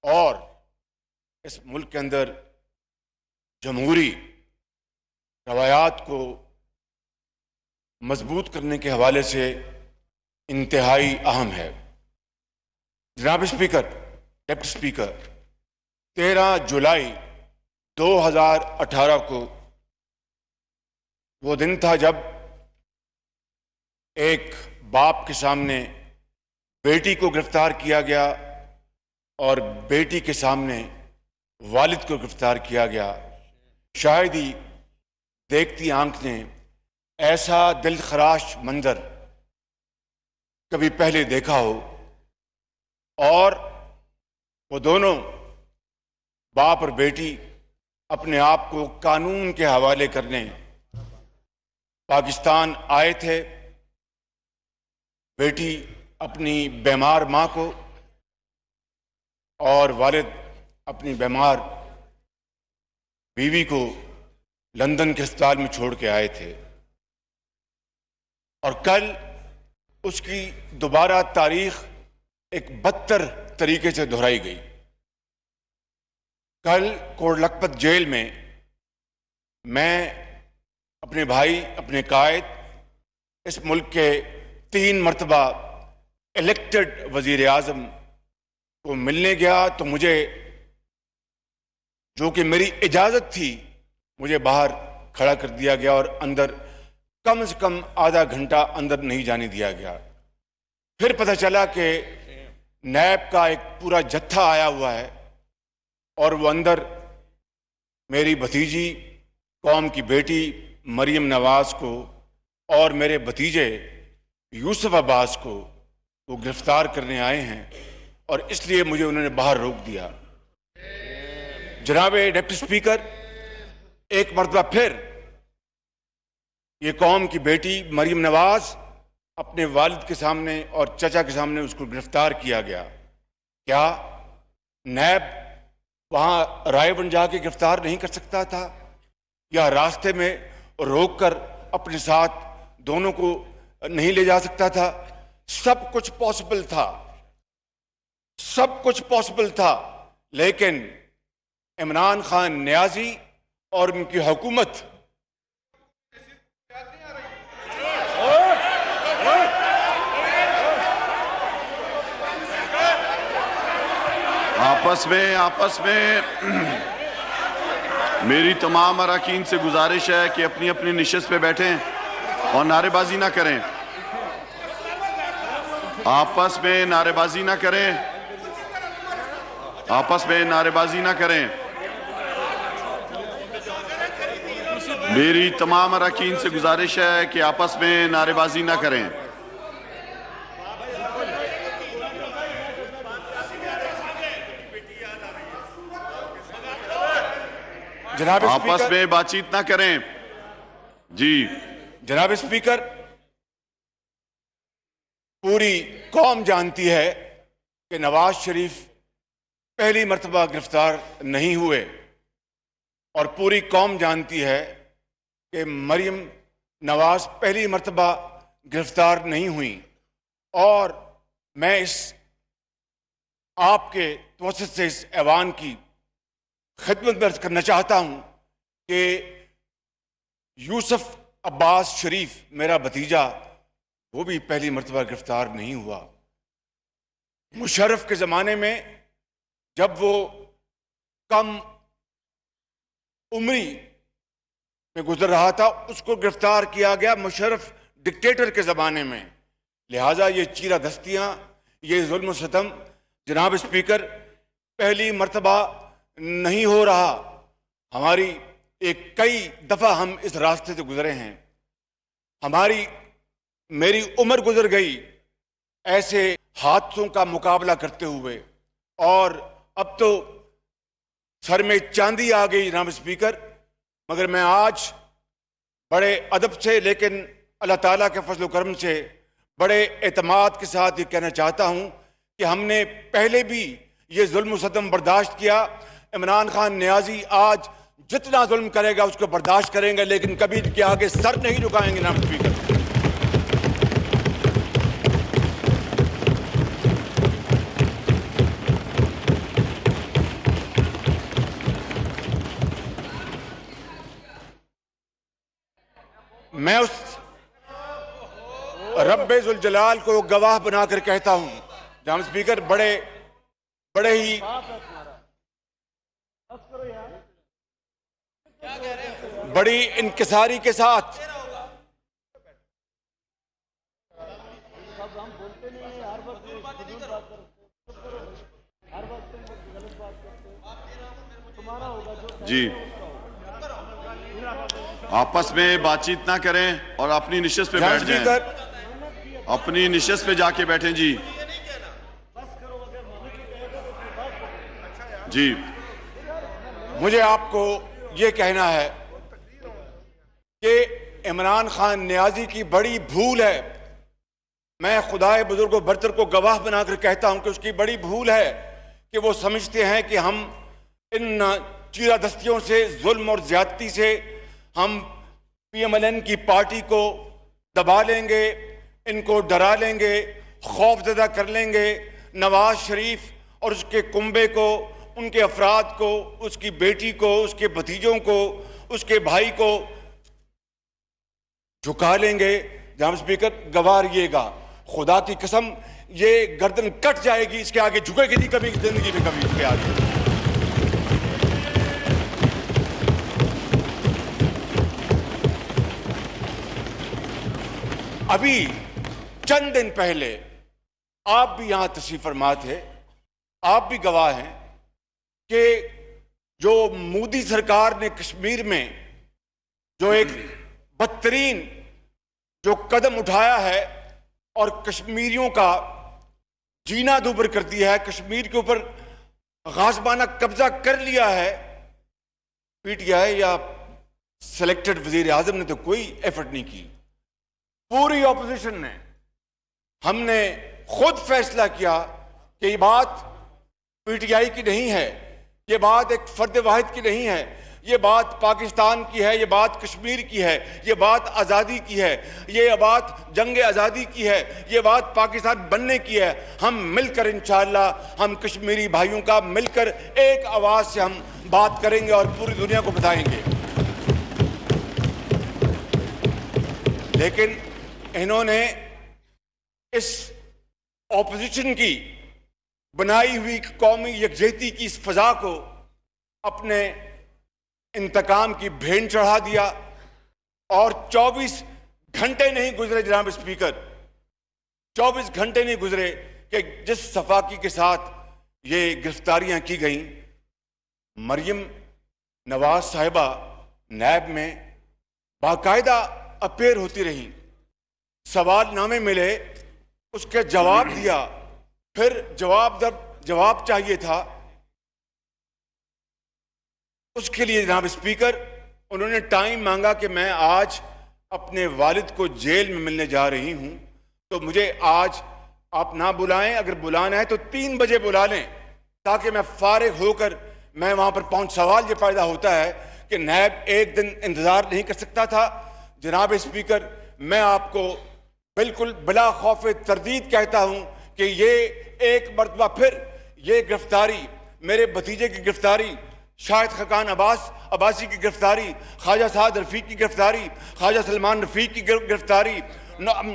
और इस मुल्क के अंदर जमहूरी रवायात को मजबूत करने के हवाले से इंतहाई अहम है। जनाब स्पीकर, डिप्टी स्पीकर, 13 जुलाई 2018 को वो दिन था जब एक बाप के सामने बेटी को गिरफ्तार किया गया और बेटी के सामने वालिद को गिरफ्तार किया गया। शायद ही देखती आंख ने ऐसा दिलखराश मंजर कभी पहले देखा हो, और वो दोनों बाप और बेटी अपने आप को कानून के हवाले करने पाकिस्तान आए थे। बेटी अपनी बीमार मां को और वालिद अपनी बीमार बीवी को लंदन के अस्पताल में छोड़ के आए थे, और कल उसकी दोबारा तारीख एक बदतर तरीके से दोहराई गई। कल कोट लखपत जेल में मैं अपने भाई, अपने कायद, इस मुल्क के 3 मरतबा इलेक्टेड वजीर आजम को मिलने गया, तो मुझे, जो कि मेरी इजाजत थी, मुझे बाहर खड़ा कर दिया गया और अंदर कम से कम आधा घंटा अंदर नहीं जाने दिया गया। फिर पता चला कि नैब का एक पूरा जत्था आया हुआ है और वो अंदर मेरी भतीजी, कौम की बेटी मरियम नवाज को और मेरे भतीजे यूसुफ अब्बास को वो गिरफ्तार करने आए हैं, और इसलिए मुझे उन्होंने बाहर रोक दिया। जनाब डिप्टी स्पीकर, एक मरतबा फिर ये कौम की बेटी मरियम नवाज अपने वालिद के सामने और चचा के सामने उसको गिरफ्तार किया गया। क्या नैब वहां राय बन जाके गिरफ्तार नहीं कर सकता था, या रास्ते में रोककर अपने साथ दोनों को नहीं ले जा सकता था? सब कुछ पॉसिबल था, सब कुछ पॉसिबल था, लेकिन इमरान खान नियाजी और उनकी हुकूमत आपस में मेरी तमाम अरकान से गुजारिश है कि अपनी अपनी निशिस्त पे बैठें और नारेबाजी ना करें। आपस में नारेबाजी ना करें, आपस में नारेबाजी ना करें। मेरी तमाम अरकान से गुजारिश है कि आपस में नारेबाजी ना करें। जनाब आपस में बातचीत ना करें। जी जनाब स्पीकर, पूरी कौम जानती है कि नवाज शरीफ पहली मर्तबा गिरफ्तार नहीं हुए, और पूरी कौम जानती है कि मरियम नवाज पहली मर्तबा गिरफ्तार नहीं हुई। और मैं इस आपके तवज्जुह से इस ऐवान की खिदमत में अर्ज करना चाहता हूं कि यूसुफ अब्बास शरीफ, मेरा भतीजा, वो भी पहली मर्तबा गिरफ्तार नहीं हुआ। मुशर्रफ के ज़माने में जब वो कम उम्री में गुजर रहा था, उसको गिरफ्तार किया गया मुशर्रफ डिक्टेटर के ज़माने में। लिहाजा ये चीरा दस्तियाँ, ये जुल्म सितम, जनाब स्पीकर, पहली मर्तबा नहीं हो रहा। हमारी कई दफ़ा हम इस रास्ते से गुजरे हैं, मेरी उम्र गुजर गई ऐसे हादसों का मुकाबला करते हुए, और अब तो सर में चांदी आ गई जनाब स्पीकर। मगर मैं आज बड़े अदब से, लेकिन अल्लाह ताला के फजल करम से बड़े एतमाद के साथ ये कहना चाहता हूँ कि हमने पहले भी ये जुल्म सतम बर्दाश्त किया। इमरान खान नियाजी आज जितना जुल्म करेगा उसको बर्दाश्त करेंगे, लेकिन कभी इनके आगे सर नहीं झुकाएंगे जनाब स्पीकर। रब्बे जुल जलाल को गवाह बनाकर कहता हूं, जनाब स्पीकर, बड़े ही बड़ी इंकिसारी के साथ जी, आपस में बातचीत ना करें और अपनी निशस्त पे बैठ जाएं। अपनी निशस्त पे जाके बैठें। जी जी, मुझे आपको ये कहना है कि इमरान खान नियाजी की बड़ी भूल है। मैं खुदाए बुजुर्ग व बरतर को गवाह बनाकर कहता हूं कि उसकी बड़ी भूल है कि वो समझते हैं कि हम इन चीरादस्तियों से, जुल्म और ज्यादती से हम PMLN की पार्टी को दबा लेंगे, इनको डरा लेंगे, खौफजदा कर लेंगे। नवाज शरीफ और उसके कुंबे को, उनके अफराद को, उसकी बेटी को, उसके भतीजों को, उसके भाई को झुका लेंगे। जनाब स्पीकर, गवारिएगा, खुदा की कसम ये गर्दन कट जाएगी, इसके आगे झुकेगी नहीं कभी जिंदगी में, कभी इसके आगे। अभी चंद दिन पहले आप भी यहां तशरीफ फरमा थे, आप भी गवाह हैं कि जो मोदी सरकार ने कश्मीर में जो एक बदतरीन जो कदम उठाया है और कश्मीरियों का जीना दूभर कर दिया है, कश्मीर के ऊपर गाजबाना कब्जा कर लिया है, PTI या सिलेक्टेड वजीर आजम ने तो कोई एफर्ट नहीं की। पूरी ऑपोजिशन ने, हमने खुद फैसला किया कि ये बात PTI की नहीं है, ये बात एक फर्द वाहिद की नहीं है, ये बात पाकिस्तान की है, ये बात कश्मीर की है, ये बात आज़ादी की है, ये बात जंग आज़ादी की है, ये बात पाकिस्तान बनने की है। हम मिलकर इंशाअल्लाह, हम कश्मीरी भाइयों का मिलकर एक आवाज़ से हम बात करेंगे और पूरी दुनिया को बताएंगे। लेकिन इन्होंने इस ऑपोजिशन की बनाई हुई कौमी यकजहती की इस फजा को अपने इंतकाम की भेंट चढ़ा दिया और 24 घंटे नहीं गुजरे जनाब स्पीकर, 24 घंटे नहीं गुजरे कि जिस सफाकी के साथ ये गिरफ्तारियां की गईं, मरियम नवाज साहिबा नैब में बाकायदा अपेयर होती रहीं, सवालनामे मिले, उसके जवाब दिया, फिर जवाब चाहिए था, उसके लिए जनाब स्पीकर उन्होंने टाइम मांगा कि मैं आज अपने वालिद को जेल में मिलने जा रही हूं, तो मुझे आज आप ना बुलाएं, अगर बुलाना है तो 3 बजे बुला लें ताकि मैं फारिग होकर मैं वहां पर पहुंच। सवाल ये पैदा होता है कि नैब एक दिन इंतजार नहीं कर सकता था। जनाब स्पीकर, मैं आपको बिल्कुल बिला खौफ तरदीद कहता हूं कि ये एक मरतबा फिर ये गिरफ्तारी, मेरे भतीजे की गिरफ्तारी, शाहिद खकान अब्बासी की गिरफ्तारी, ख्वाजा साद रफीक की गिरफ्तारी, ख्वाजा सलमान रफीक की गिरफ्तारी,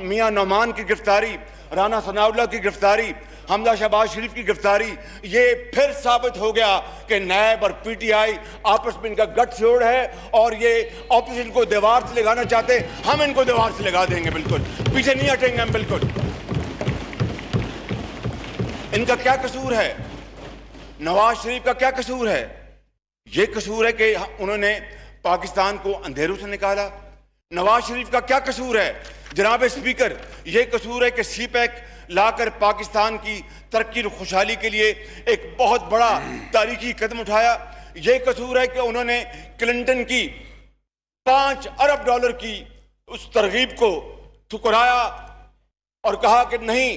मियां नौमान की गिरफ्तारी, राना सनाउल्लाह की गिरफ्तारी, हमजा शहबाज शरीफ की गिरफ्तारी, ये फिर साबित हो गया कि नैब और PTI आपस में इनका गठजोड़ है और ये ऑपोजिशन को दीवार से लगाना चाहते। हम इनको दीवार से लगा देंगे, बिल्कुल पीछे नहीं हटेंगे हम, बिल्कुल। इनका क्या कसूर है? नवाज शरीफ का क्या कसूर है? ये कसूर है कि उन्होंने पाकिस्तान को अंधेरों से निकाला। नवाज शरीफ का क्या कसूर है? जनाब स्पीकर, ये कसूर है कि CPEC लाकर पाकिस्तान की तरक्की और खुशहाली के लिए एक बहुत बड़ा तारीखी कदम उठाया। ये कसूर है कि उन्होंने क्लिंटन की $5 अरब की उस तरगीब को ठुकराया और कहा कि नहीं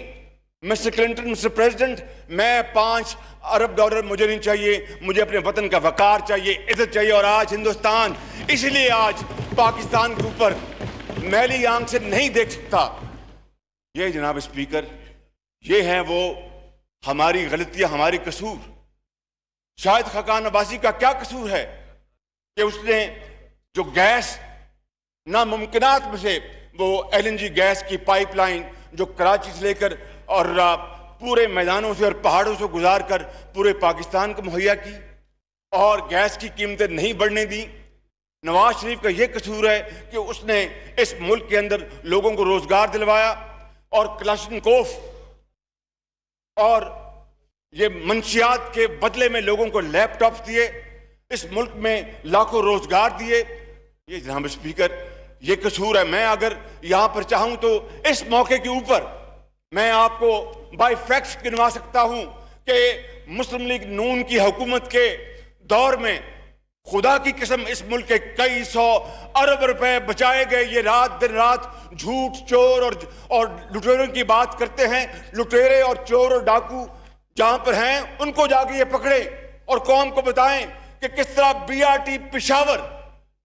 मिस्टर क्लिंटन, मिस्टर प्रेसिडेंट, मैं $5 अरब मुझे नहीं चाहिए, मुझे अपने वतन का वकार चाहिए, इज्जत चाहिए। और आज हिंदुस्तान इसलिए आज पाकिस्तान के ऊपर मैली आंख से नहीं देख सकता। ये जनाब स्पीकर, ये है वो हमारी गलतियां, हमारी कसूर। शाहिद खकान अब्बासी का क्या कसूर है कि उसने जो गैस नामुमकिनात में से वो LNG गैस की पाइपलाइन जो कराची से लेकर और पूरे मैदानों से और पहाड़ों से गुजार कर पूरे पाकिस्तान को मुहैया की, और गैस की कीमतें नहीं बढ़ने दी। नवाज शरीफ का यह कसूर है कि उसने इस मुल्क के अंदर लोगों को रोजगार दिलवाया और क्लाशनकोफ और ये मंशियात के बदले में लोगों को लैपटॉप दिए, इस मुल्क में लाखों रोजगार दिए। ये जनाब स्पीकर, ये कसूर है। मैं अगर यहां पर चाहूं तो इस मौके के ऊपर मैं आपको बाय फैक्ट्स गिनवा सकता हूं कि मुस्लिम लीग नून की हुकूमत के दौर में खुदा की कसम इस मुल्क के कई 100 अरब रुपए बचाए गए। ये रात दिन रात झूठ, चोर और लुटेरों की बात करते हैं। लुटेरे और चोर और डाकू जहां पर हैं उनको जाके ये पकड़े और कौम को बताएं कि किस तरह बीआरटी पेशावर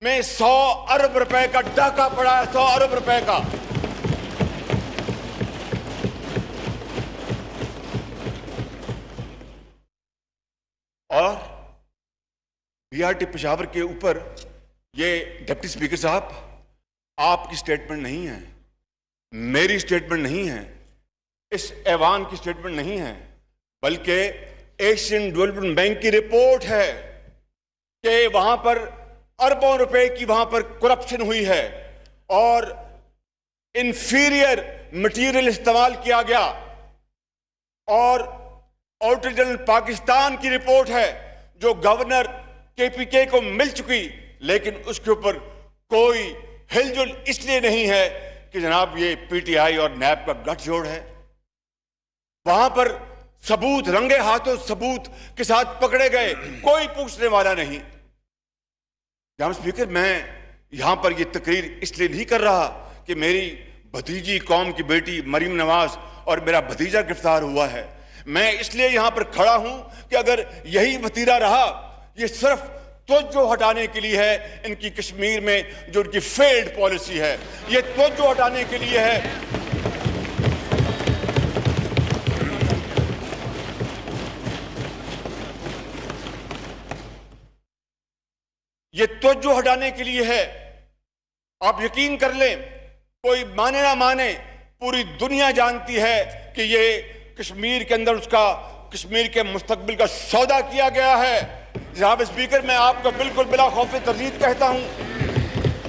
में 100 अरब रुपए का डाका पड़ा है, 100 अरब रुपए का। और बीआरटी पेशावर के ऊपर ये डिप्टी स्पीकर साहब, आपकी स्टेटमेंट नहीं है, मेरी स्टेटमेंट नहीं है, इस ऐवान की स्टेटमेंट नहीं है, बल्कि एशियन डेवलपमेंट बैंक की रिपोर्ट है कि वहां पर अरबों रुपए की वहां पर करप्शन हुई है और इंफीरियर मटेरियल इस्तेमाल किया गया। और ऑडिटर जनरल पाकिस्तान की रिपोर्ट है जो गवर्नर केपीके को मिल चुकी, लेकिन उसके ऊपर कोई हिलजुल इसलिए नहीं है कि जनाब ये पीटीआई और नैब का गठजोड़ है। वहां पर सबूत रंगे हाथों सबूत के साथ पकड़े गए, कोई पूछने वाला नहीं। जनाब स्पीकर, मैं यहां पर ये तकरीर इसलिए नहीं कर रहा कि मेरी भतीजी कौम की बेटी मरीम नवाज और मेरा भतीजा गिरफ्तार हुआ है। मैं इसलिए यहां पर खड़ा हूं कि अगर यही वतीरा रहा, ये सिर्फ तवज्जो हटाने के लिए है इनकी कश्मीर में जो इनकी फेल्ड पॉलिसी है, ये तवज्जो हटाने के लिए है। ये तवज्जो हटाने के लिए है। आप यकीन कर लें, कोई माने ना माने, पूरी दुनिया जानती है कि ये कश्मीर के अंदर उसका कश्मीर के मुस्तकबिल का सौदा किया गया है। जनाब स्पीकर, मैं आपको बिल्कुल बिला खौफ तरदीद कहता हूं,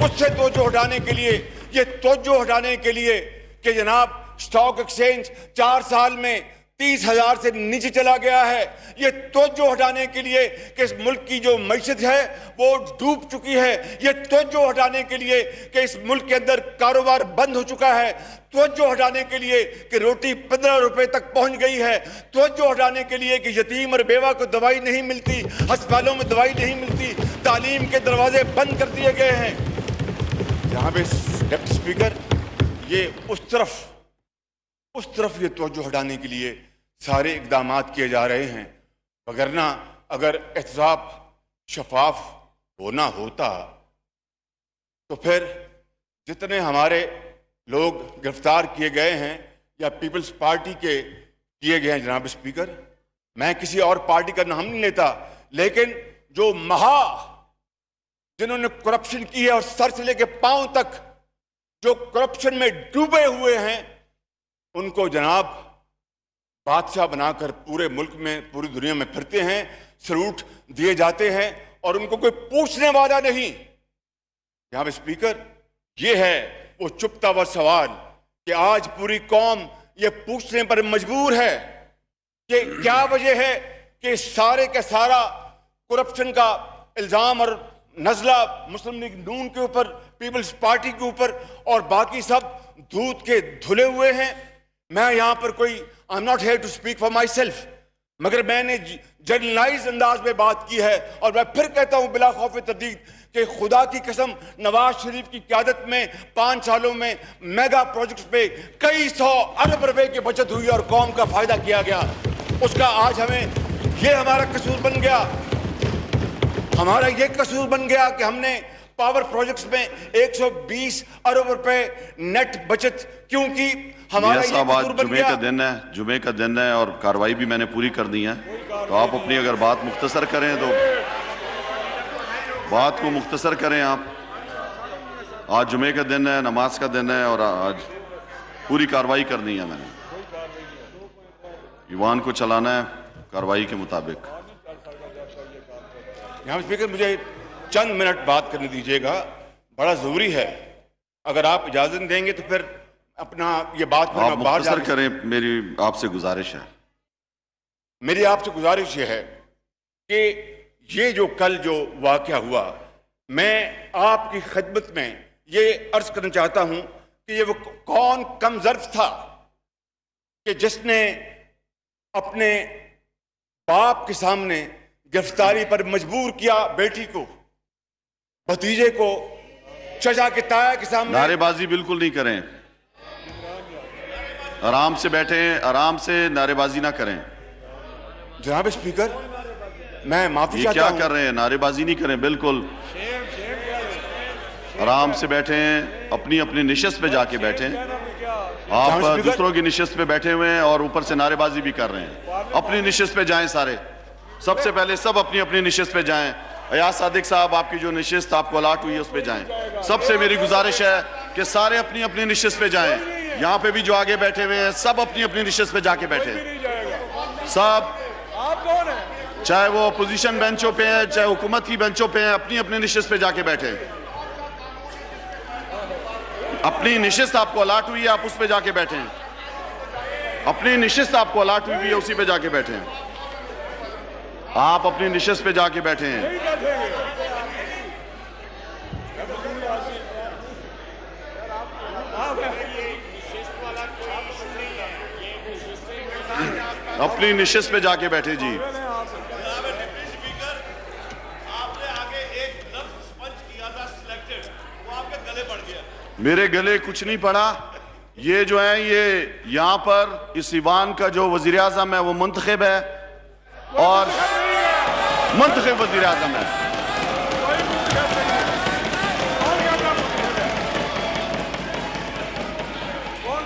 उससे तवज्जो हटाने के लिए, ये तवज्जो हटाने के लिए कि जनाब स्टॉक एक्सचेंज 4 साल में 30,000 से नीचे चला गया है, ये तवज्जो हटाने के लिए कि इस मुल्क की जो मईशत है वो डूब चुकी है, ये तवज्जो हटाने के लिए कि इस मुल्क के अंदर कारोबार बंद हो चुका है, तवज्जो हटाने के लिए कि रोटी 15 रुपए तक पहुंच गई है, तवज्जो हटाने के लिए कि यतीम और बेवा को दवाई नहीं मिलती, अस्पतालों में दवाई नहीं मिलती, तालीम के दरवाजे बंद कर दिए गए हैं। जहां पे डिप्टी स्पीकर, ये उस तरफ ये तवज्जो हटाने के लिए सारे इकदाम किए जा रहे हैं। वगरना अगर एहतसाब शफाफ होना होता तो फिर जितने हमारे लोग गिरफ्तार किए गए हैं या पीपल्स पार्टी के किए गए हैं, जनाब स्पीकर, मैं किसी और पार्टी का नाम नहीं लेता, लेकिन जो जिन्होंने करप्शन की है और सर से लेके पांव तक जो करप्शन में डूबे हुए हैं, उनको जनाब बादशाह बनाकर पूरे मुल्क में, पूरी दुनिया में फिरते हैं, सलूट दिए जाते हैं और उनको कोई पूछने वाला नहीं। जनाब स्पीकर, ये है वो चुपता हुआ सवाल कि आज पूरी कौम ये पूछने पर मजबूर है कि क्या वजह है कि सारे का सारा करप्शन का इल्जाम और नजला मुस्लिम लीग नून के ऊपर, पीपल्स पार्टी के ऊपर और बाकी सब दूध के धुले हुए हैं। मैं यहां पर कोई I am not here to speak for myself, मगर मैंने जनरलाइज अंदाज में बात की है और मैं फिर कहता हूं बिला खौफ तरदीद कि खुदा की कसम नवाज शरीफ की क़यादत में 5 सालों में मेगा प्रोजेक्ट्स पे कई 100 अरब रुपए की बचत हुई और कौम का फायदा किया गया। उसका आज ये हमारा कसूर बन गया, हमारा ये कसूर बन गया कि हमने पावर प्रोजेक्ट्स में 120 अरब रुपए नेट बचत क्यों की। हमारा ये कसूर बन गया। जुमे का दिन है और कार्रवाई भी मैंने पूरी कर दी है, तो आप अपनी अगर बात मुख्तसर करें तो बात को मुख्तसर करें आप। आज जुमे का दिन है, नमाज का दिन है और आज पूरी कार्रवाई करनी है मैंने। ईवान को चलाना है कार्रवाई के मुताबिक। जनाब स्पीकर, मुझे चंद मिनट बात करने दीजिएगा, बड़ा जरूरी है। अगर आप इजाजत देंगे तो फिर अपना ये बात फिर आप मैं बाहर मुख्तसर करें, मेरी आपसे गुजारिश है। मेरी आपसे गुजारिश ये है कि ये जो कल जो वाकया हुआ, मैं आपकी खिदमत में ये अर्ज करना चाहता हूं कि ये वो कौन कम ज़र्फ था कि जिसने अपने बाप के सामने गिरफ्तारी पर मजबूर किया बेटी को, भतीजे को, चचा के ताया के सामने। नारेबाजी बिल्कुल नहीं करें, आराम से बैठें, आराम से नारेबाजी ना करें। जनाब स्पीकर, मैं माफी ये चाहता क्या हूं। कर रहे हैं? नारेबाजी नहीं करें, बिल्कुल आराम से बैठें, अपनी अपनी निशस्त पे जाके बैठें। आप दूसरों की निशस्त पे बैठे हुए हैं और ऊपर से नारेबाजी भी कर रहे हैं। अपनी निशस्त पे जाएं सारे, सबसे पहले सब अपनी अपनी निशस्त पे जाएं। अयाज सादिक साहब, आपकी जो निशस्त आपको अलाट हुई है उस पे जाएं। सबसे मेरी गुजारिश है कि सारे अपनी अपनी निशस्त पे जाएं। यहाँ पे भी जो आगे बैठे हुए हैं सब अपनी अपनी निशस्त पे जाके बैठे, सब, चाहे वो अपोजिशन बेंचों पे हैं चाहे हुकूमत की बेंचों पे हैं, अपनी अपनी निशस्त पे जाके बैठे। अपनी निशस्त आपको अलाट हुई है, आप उस पे जाके बैठे। अपनी निशस्त आपको अलाट हुई है, उसी पे जाके बैठे। आप अपनी निशस्त पे जाके बैठे हैं। अपनी निशस्त पे जाके बैठे जी। मेरे गले कुछ नहीं पड़ा। ये जो है, ये यहां पर इस ईवान का जो वजीर आजम है वो मुंतखब है और मुंतखब वजीर आजम है।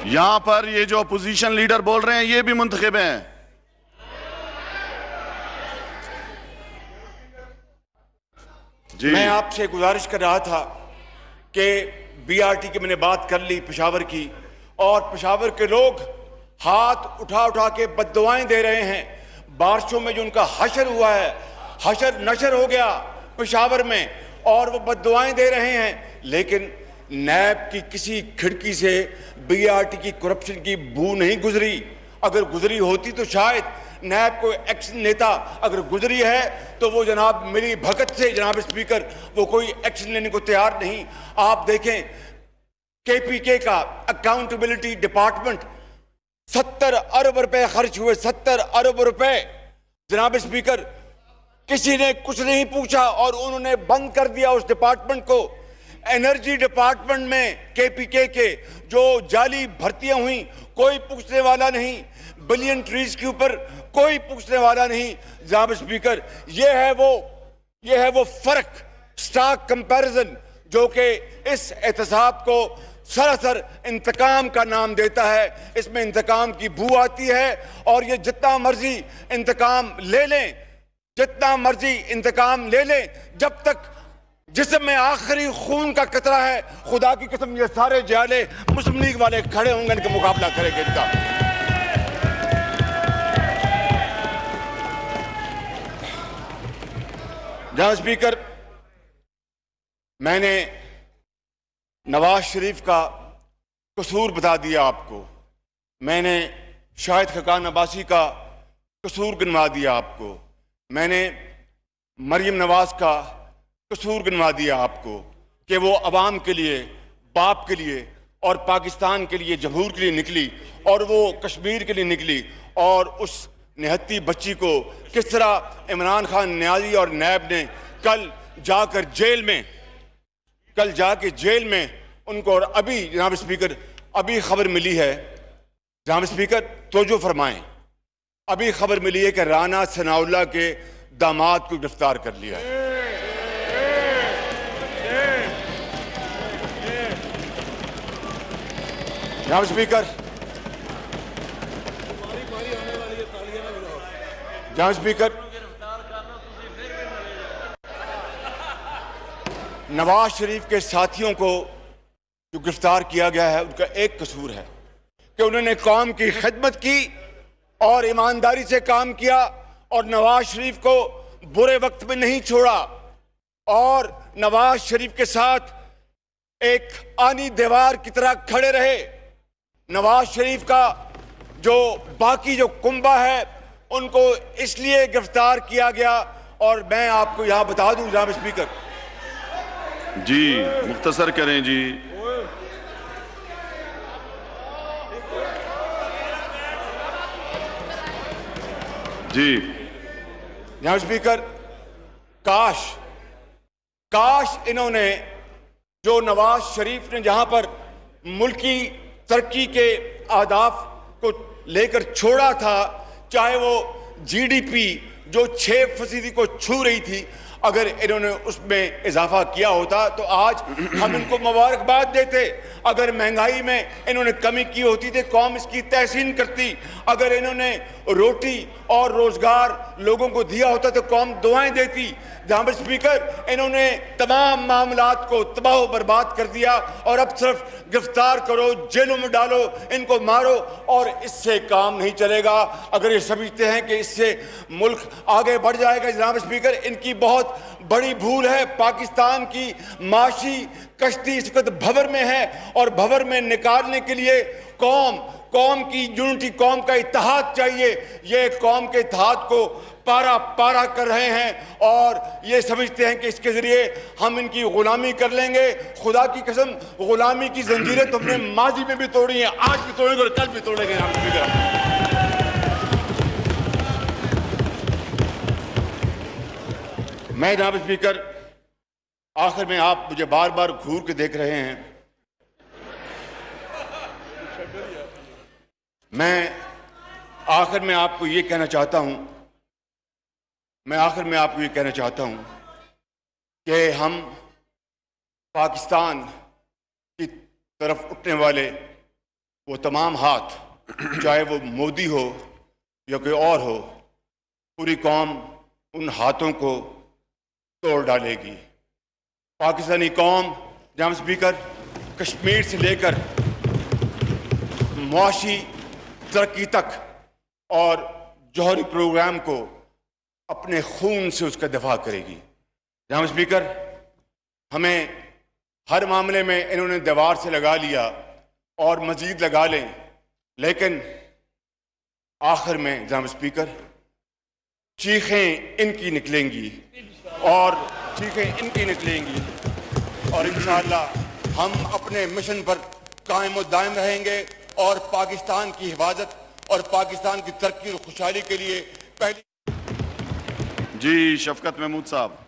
यहां पर ये जो अपोजिशन लीडर बोल रहे हैं ये भी मुंतखब हैं। जी, मैं आपसे गुजारिश कर रहा था कि बीआरटी की मैंने बात कर ली पेशावर की, और पेशावर के लोग हाथ उठा उठा के बद्दुआएं दे रहे हैं। बारिशों में जो उनका हशर हुआ है, हशर नशर हो गया पेशावर में, और वो बद्दुआएं दे रहे हैं। लेकिन नैब की किसी खिड़की से बीआरटी की करप्शन की बू नहीं गुजरी। अगर गुजरी होती तो शायद नैब को एक्शन लेता। अगर गुजरी है तो वो जनाब मिली भगत से, जनाब स्पीकर, वो कोई एक्शन लेने को तैयार नहीं। आप देखें केपीके का अकाउंटेबिलिटी डिपार्टमेंट, 70 अरब रुपए खर्च हुए, 70 अरब रुपए। जनाब स्पीकर, किसी ने कुछ नहीं पूछा और उन्होंने बंद कर दिया उस डिपार्टमेंट को। एनर्जी डिपार्टमेंट में केपीके के जो जाली भर्तियां हुई, कोई पूछने वाला नहीं। बिलियन ट्रीज के ऊपर कोई पूछने वाला नहीं। जनाब स्पीकर, ये है वो फर्क, स्टार्क कंपैरिजन, जो कि इस एहतसाब को सरासर इंतकाम का नाम देता है। इसमें इंतकाम की बू आती है और ये जितना मर्जी इंतकाम ले लें, जितना मर्जी इंतकाम ले लें, जब तक जिस्म में आखिरी खून का कतरा है, खुदा की कसम ये सारे जाले मुस्लिम लीग वाले खड़े होंगे, इनका मुकाबला करेंगे इनका। जनाब स्पीकर, मैंने नवाज शरीफ का कसूर बता दिया आपको, मैंने शाहिद खकान अब्बासी का कसूर गिनवा दिया आपको, मैंने मरियम नवाज का कसूर गिनवा दिया आपको कि वो अवाम के लिए, बाप के लिए और पाकिस्तान के लिए, जमहूर के लिए निकली, और वो कश्मीर के लिए निकली। और उस निहत्ती बच्ची को किस तरह इमरान खान न्याजी और नैब ने कल जाकर जेल में उनको, और अभी जनाब स्पीकर, अभी खबर मिली है, जनाब स्पीकर तवज्जो फरमाएं, अभी खबर मिली है कि राना सनाउल्लाह के दामाद को गिरफ्तार कर लिया है। जनाब स्पीकर, जनाब स्पीकर, नवाज शरीफ के साथियों को जो गिरफ्तार किया गया है उनका एक कसूर है, कि उन्होंने कौम की खिदमत की और ईमानदारी से काम किया और नवाज शरीफ को बुरे वक्त में नहीं छोड़ा और नवाज शरीफ के साथ एक आनी दीवार की तरह खड़े रहे। नवाज शरीफ का जो बाकी जो कुंबा है उनको इसलिए गिरफ्तार किया गया। और मैं आपको यहां बता दूं जनाब स्पीकर जी, मुख्तसर करें जी। जी जनाब स्पीकर, काश इन्होंने जो नवाज शरीफ ने जहां पर मुल्की तरक्की के आदाफ को लेकर छोड़ा था, चाहे वो जीडीपी जो 6% को छू रही थी, अगर इन्होंने उसमें इजाफा किया होता तो आज हम इनको मुबारकबाद देते। अगर महंगाई में इन्होंने कमी की होती तो कौम इसकी तहसीन करती। अगर इन्होंने रोटी और रोजगार लोगों को दिया होता तो कौम दुआएं देती। जनाब स्पीकर, इन्होंने तमाम मामलात को तबाह बर्बाद कर दिया और अब सिर्फ गिरफ्तार करो, जेलों में डालो, इनको मारो और इससे काम नहीं चलेगा। अगर ये समझते हैं कि इससे मुल्क आगे बढ़ जाएगा, जनाब स्पीकर, इनकी बहुत बड़ी भूल है। पाकिस्तान की माशी कश्ती इस वक्त भंवर में है और भंवर में निकालने के लिए कौम की यूनिटी, कौम का इत्तेहाद चाहिए। ये कौम के इत्तेहाद को पारा कर रहे हैं और ये समझते हैं कि इसके जरिए हम इनकी गुलामी कर लेंगे। खुदा की कसम, गुलामी की जंजीरें तुमने माजी में भी तोड़ी हैं, आज भी तोड़ेंगे और कल भी तोड़ेंगे। मैं जनाब स्पीकर, आखिर में आप मुझे बार बार घूर के देख रहे हैं। मैं आखिर में आपको ये कहना चाहता हूं कि हम पाकिस्तान की तरफ उठने वाले वो तमाम हाथ, चाहे वो मोदी हो या कोई और हो, पूरी कौम उन हाथों को तोड़ डालेगी। पाकिस्तानी कौम, जनाब स्पीकर, कश्मीर से लेकर मुआशी तरक्की तक और जौहरी प्रोग्राम को अपने खून से उसका दफा करेगी। जनाब स्पीकर, हमें हर मामले में इन्होंने दीवार से लगा लिया और मजीद लगा लें, लेकिन आखिर में जनाब स्पीकर चीखें इनकी निकलेंगी और इंशाअल्लाह हम अपने मिशन पर कायम और दायम रहेंगे और पाकिस्तान की हिफाजत और पाकिस्तान की तरक्की और खुशहाली के लिए पहली। जी, शफकत महमूद साहब।